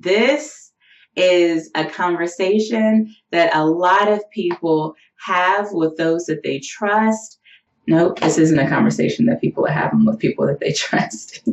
This is a conversation that a lot of people have with those that they trust. Nope, this isn't a conversation that people are having with people that they trust.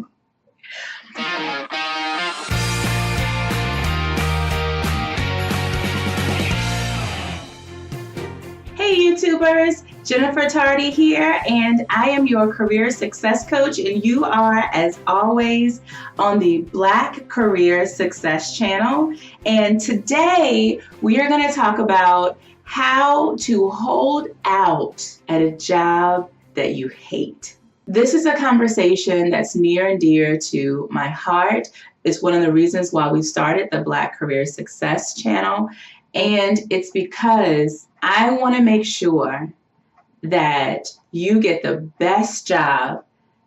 Hey YouTubers, Jennifer Tardy here, and I am your career success coach, and you are, as always, on the Black Career Success channel. And today we are going to talk about how to hold out at a job that you hate. This is a conversation that's near and dear to my heart. It's one of the reasons why we started the Black Career Success channel, and it's because I want to make sure that you get the best job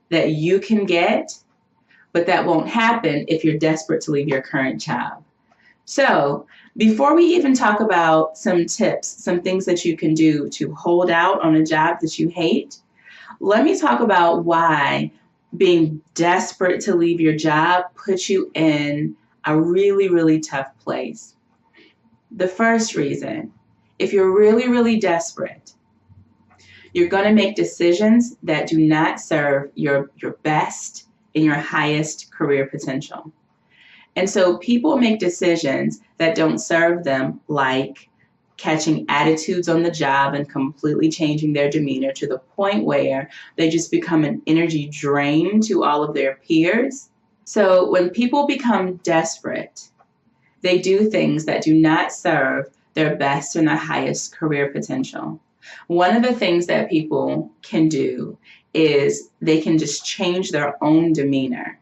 that you can get, but that won't happen if you're desperate to leave your current job. So before we even talk about some tips, some things that you can do to hold out on a job that you hate, let me talk about why being desperate to leave your job puts you in a really, really tough place. The first reason, if you're really, really desperate, you're going to make decisions that do not serve your best and your highest career potential. And so people make decisions that don't serve them, like catching attitudes on the job and completely changing their demeanor to the point where they just become an energy drain to all of their peers. So when people become desperate, they do things that do not serve their best and their highest career potential. One of the things that people can do is they can just change their own demeanor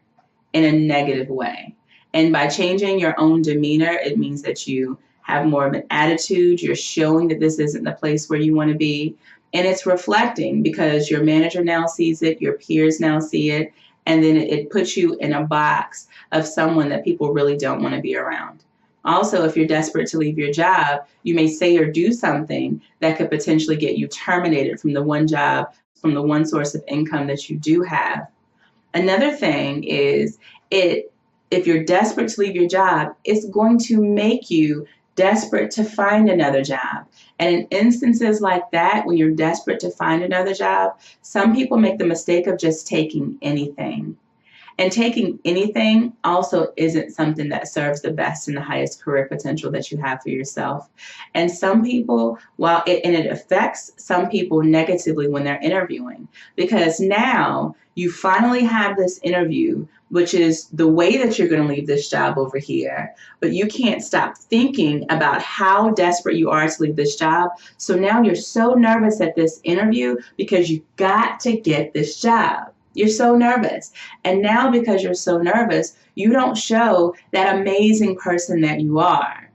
in a negative way. And by changing your own demeanor, it means that you have more of an attitude. You're showing that this isn't the place where you want to be. And it's reflecting because your manager now sees it, your peers now see it, and then it puts you in a box of someone that people really don't want to be around. Also, if you're desperate to leave your job, you may say or do something that could potentially get you terminated from the one job, from the one source of income that you do have. Another thing is, if you're desperate to leave your job, it's going to make you desperate to find another job. And in instances like that, when you're desperate to find another job, some people make the mistake of just taking anything. And taking anything also isn't something that serves the best and the highest career potential that you have for yourself. And some people, it affects some people negatively when they're interviewing, because now you finally have this interview, which is the way that you're going to leave this job over here, but you can't stop thinking about how desperate you are to leave this job. So now you're so nervous at this interview because you've got to get this job. You're so nervous. And now because you're so nervous, you don't show that amazing person that you are.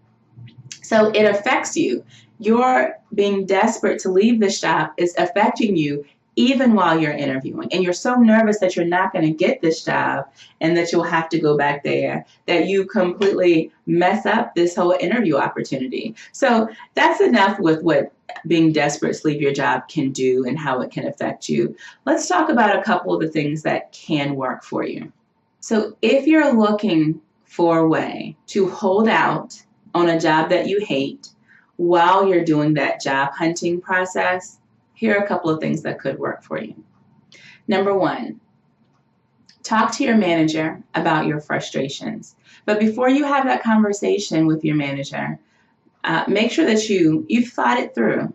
So it affects you. Your being desperate to leave this job is affecting you even while you're interviewing. And you're so nervous that you're not going to get this job and that you'll have to go back there, that you completely mess up this whole interview opportunity. So that's enough with what being desperate to leave your job can do and how it can affect you. Let's talk about a couple of the things that can work for you. So if you're looking for a way to hold out on a job that you hate while you're doing that job hunting process, here are a couple of things that could work for you. Number one, talk to your manager about your frustrations. But before you have that conversation with your manager, make sure that you've thought it through,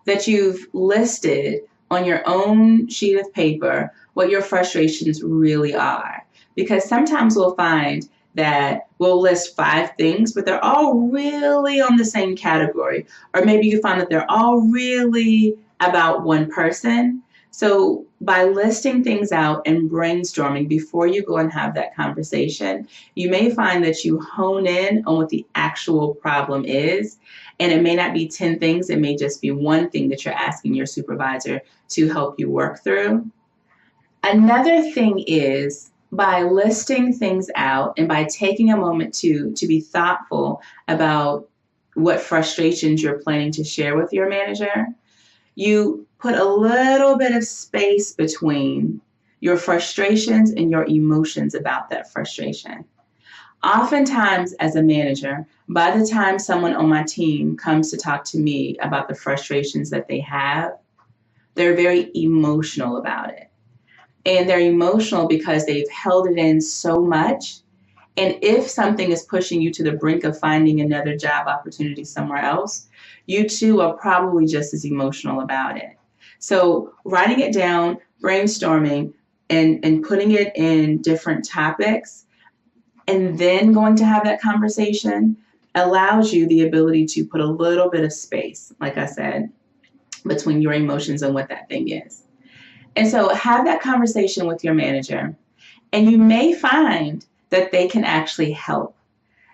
that you've listed on your own sheet of paper what your frustrations really are. Because sometimes we'll find that we'll list 5 things, but they're all really on the same category. Or maybe you find that they're all really about one person. So by listing things out and brainstorming before you go and have that conversation, you may find that you hone in on what the actual problem is. And it may not be 10 things. It may just be one thing that you're asking your supervisor to help you work through. Another thing is, by listing things out and by taking a moment to be thoughtful about what frustrations you're planning to share with your manager, you put a little bit of space between your frustrations and your emotions about that frustration. Oftentimes, as a manager, by the time someone on my team comes to talk to me about the frustrations that they have, they're very emotional about it. And they're emotional because they've held it in so much. And if something is pushing you to the brink of finding another job opportunity somewhere else, you too are probably just as emotional about it. So writing it down, brainstorming, and putting it in different topics, and then going to have that conversation allows you the ability to put a little bit of space, like I said, between your emotions and what that thing is. And so have that conversation with your manager, and you may find that they can actually help.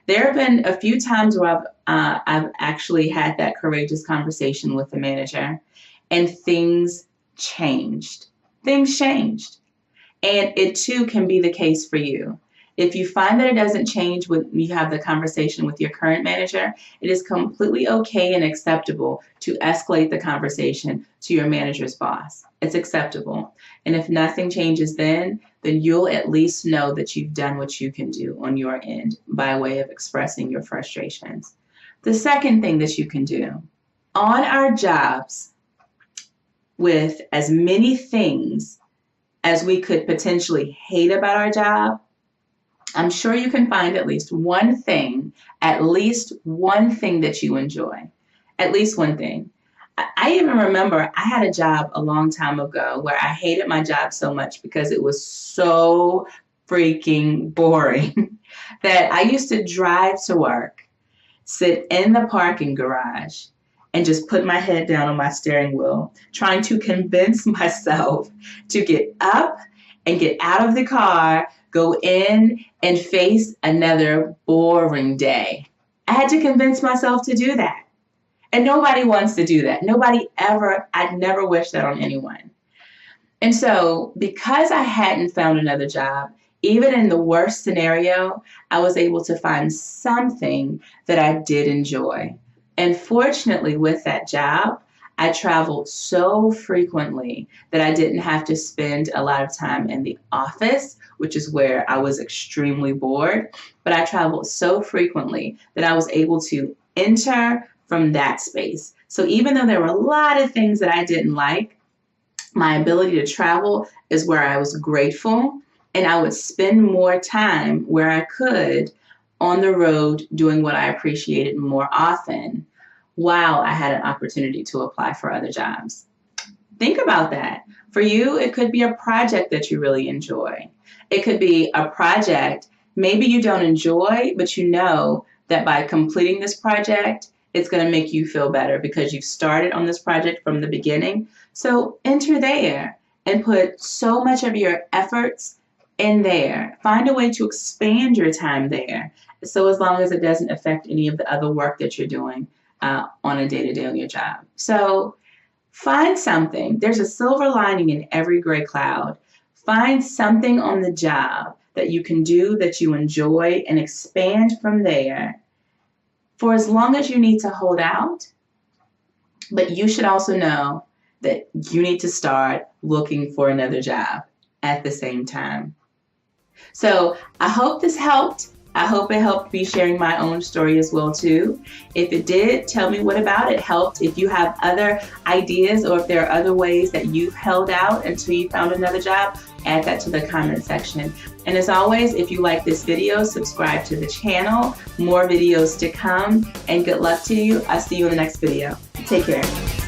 There have been a few times where I've actually had that courageous conversation with the manager, and things changed. Things changed. And it too can be the case for you. If you find that it doesn't change when you have the conversation with your current manager, it is completely okay and acceptable to escalate the conversation to your manager's boss. It's acceptable. And if nothing changes then you'll at least know that you've done what you can do on your end by way of expressing your frustrations. The second thing that you can do, on our jobs, with as many things as we could potentially hate about our job, I'm sure you can find at least one thing that you enjoy. At least one thing. I even remember I had a job a long time ago where I hated my job so much because it was so freaking boring that I used to drive to work, sit in the parking garage, and just put my head down on my steering wheel, trying to convince myself to get up and get out of the car, go in and face another boring day. I had to convince myself to do that. And nobody wants to do that. I'd never wish that on anyone. And so because I hadn't found another job, even in the worst scenario, I was able to find something that I did enjoy. And fortunately with that job, I traveled so frequently that I didn't have to spend a lot of time in the office, which is where I was extremely bored. But I traveled so frequently that I was able to enter from that space. So even though there were a lot of things that I didn't like, my ability to travel is where I was grateful, and I would spend more time where I could on the road doing what I appreciated more often while I had an opportunity to apply for other jobs. Think about that. For you, it could be a project that you really enjoy. It could be a project maybe you don't enjoy, but you know that by completing this project, it's going to make you feel better because you've started on this project from the beginning. So enter there and put so much of your efforts in there. Find a way to expand your time there. So as long as it doesn't affect any of the other work that you're doing on a day-to-day on your job. So find something. There's a silver lining in every gray cloud. Find something on the job that you can do that you enjoy and expand from there for as long as you need to hold out. But you should also know that you need to start looking for another job at the same time. So I hope this helped. I hope it helped me sharing my own story as well too. If it did, tell me what about it helped. If you have other ideas or if there are other ways that you've held out until you found another job, add that to the comment section. And as always, if you like this video, subscribe to the channel. More videos to come, and good luck to you. I'll see you in the next video. Take care.